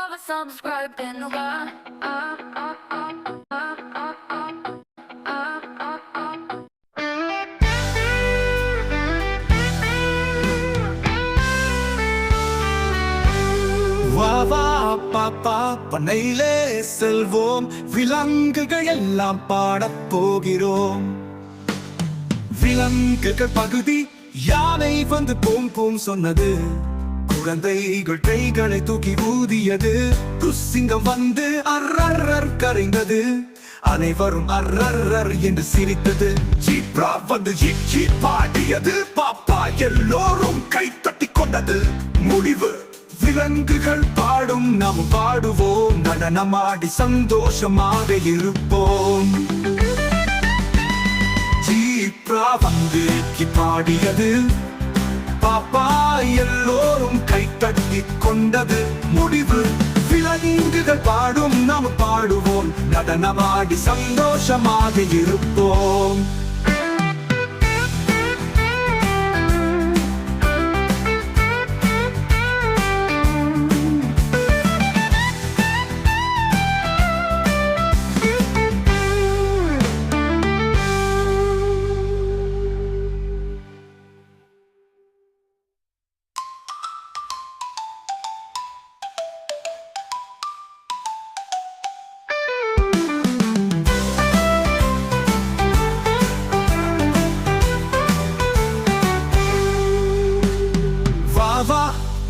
love and subscribe பண்ணுங்க. வா வா பாப்பா பண்ணையிலே செல்வோம், விலங்குகள் எல்லாம் பாடப் போகிறோம். விலங்குகள் பகுதி யானை வந்து பூம் பூம் சொன்னது, குழந்தைகள் கைகளை தூக்கி ஊதியது, சிங்கம் வந்து அர்ரர் கரைந்தது, அனைவரும் அர்ரர் என்று சிரித்தது. ஜீப்ரா வந்து ஜீப் ஜீப் பாடியது, பாப்பா எல்லோரும் கை தட்டி கொண்டது. முடிவு விலங்குகள் பாடும், நாம் பாடுவோம், நடனமாடி சந்தோஷமாக இருப்போம். ஜீப்ரா வந்து பாடியது, பாப்பா எல்லோரும் கை தட்டி கொண்டது. முடிவு விலங்குகள் பாடும், நாம் பாடுவோம், நடனமாடி சந்தோஷமாக இருப்போம்.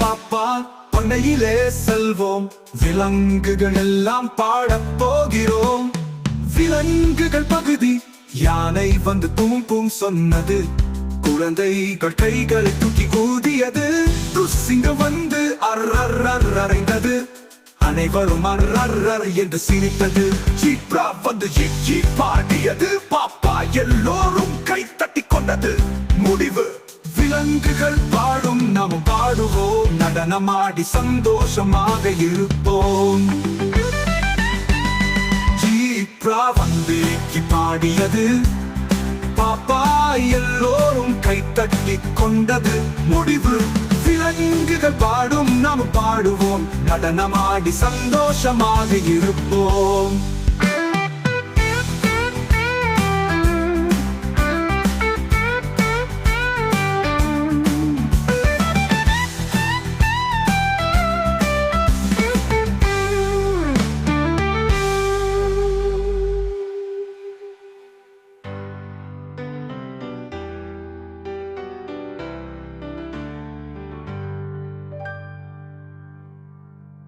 பாப்பா பண்ணையிலே செல்வோம், விலங்குகள் எல்லாம் பாடப் போகிறோம். விலங்குகள் பகுதி யானை வந்து பூம் பூம் சொன்னது, குழந்தைகள் கைகளை தூக்கி ஊதியது, சிங்கம் வந்து அர்ரர் அரைந்தது, அனைவரும் அர்ரர் என்று சிரித்தது. ஜீப்ரா வந்து ஜீப் ஜீப் பாடியது, பாப்பா எல்லோரும் கை தட்டி கொண்டது. முடிவு விலங்குகள் பாடும், நாம் பாடுவோம், நடனமாடி சந்தோஷமாக இருப்போம். ஜீப்ரா வந்து பாடியது, பாப்பா எல்லோரும் கை தட்டி கொண்டது. முடிவு விலங்குகள் பாடும், நாம் பாடுவோம், நடனமாடி சந்தோஷமாக இருப்போம்.